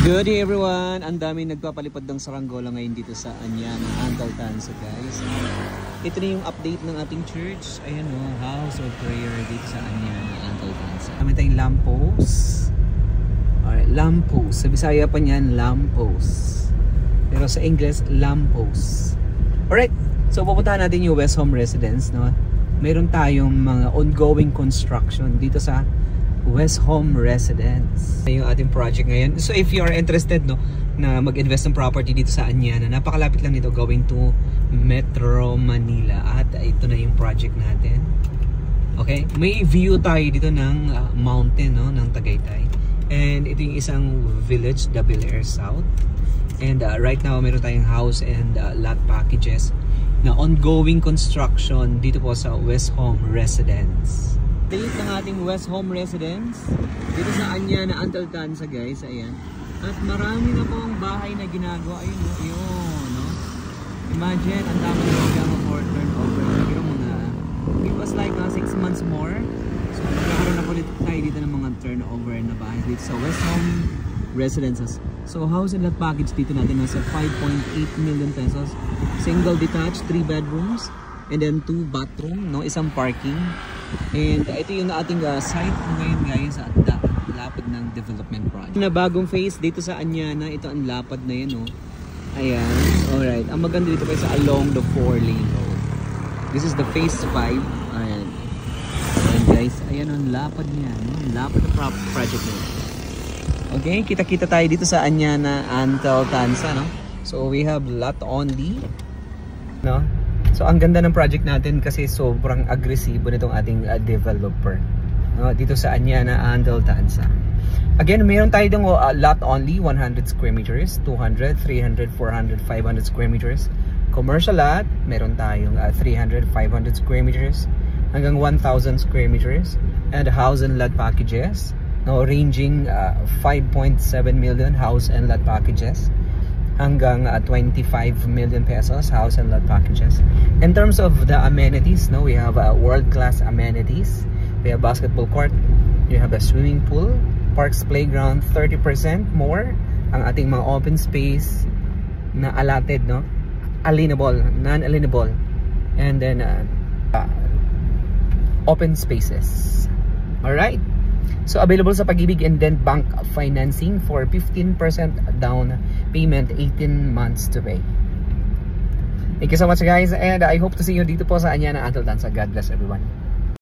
Good day everyone! Ang daming nagpapalipad ng saranggola ngayon dito sa Anyana, Antaltansa guys. Ito na yung update ng ating church. Ayan o, house of prayer dito sa Anyana, Antaltansa. Kami tayong lamppost. Alright, lamppost. Sa Bisaya pa niyan, lamppost. Pero sa English, lamppost. Alright, so pupuntahan natin yung West Home Residence. No? Meron tayong mga ongoing construction dito sa West Home Residence. Yung ating project ngayon. So if you are interested no na mag-invest ng property dito sa Anyana, napakalapit lang nito going to Metro Manila. At ito na yung project natin. Okay? May view tayo dito ng mountain no ng Tagaytay. And ito yung isang village, Davao Air South. And right now meron tayong house and lot packages na ongoing construction dito po sa West Home Residence. Date ng ating West Home Residence dito sa Anyana, Antaltansa guys, ayan. At marami na pong bahay na ginagawa. Ayun, yun, no? Imagine, ang dami na mga for turnover. Siguro mga, it was like 6 months more. So, magkakaroon na ulit tayo dito ng mga turnover na bahay dito sa West Home Residences. So, house and lot package dito natin nasa 5.8 million pesos. Single detached, 3 bedrooms. And then 2 bathroom, no? Isang parking. And ito yung ating site ngayon guys at lapad ng development project. Na bagong phase dito sa Anyana, ito ang lapad na yan, no? Ayan, alright. Ang maganda dito guys along the 4-lane road. This is the phase 5. Ayan. Ayan guys, ayan ang lapad niya, no? Lapad ng project niya. Okay, kita-kita tayo dito sa Anyana, Antaltansa, no? So we have lot only, no? So ang ganda ng project natin kasi sobrang agresibo nitong ating developer, no? Dito sa Anyana, Antaltansa. Again, mayroon tayo dong lot only 100 square meters, 200, 300, 400, 500 square meters. Commercial lot, meron tayong 300, 500 square meters hanggang 1,000 square meters. And house and lot packages, no, ranging 5.7 million house and lot packages hanggang 25 million pesos house and lot packages. In terms of the amenities, no, we have world-class amenities. We have basketball court, you have a swimming pool, parks, playground, 30% more ang ating mga open space na allotted, no, alienable, non-alienable, and then open spaces. Alright, so available sa Pag-ibig and then bank financing for 15% down payment, 18 months to pay. Thank you so much guys, and I hope to see you dito po sa Anyana, Antaltansa. God bless everyone.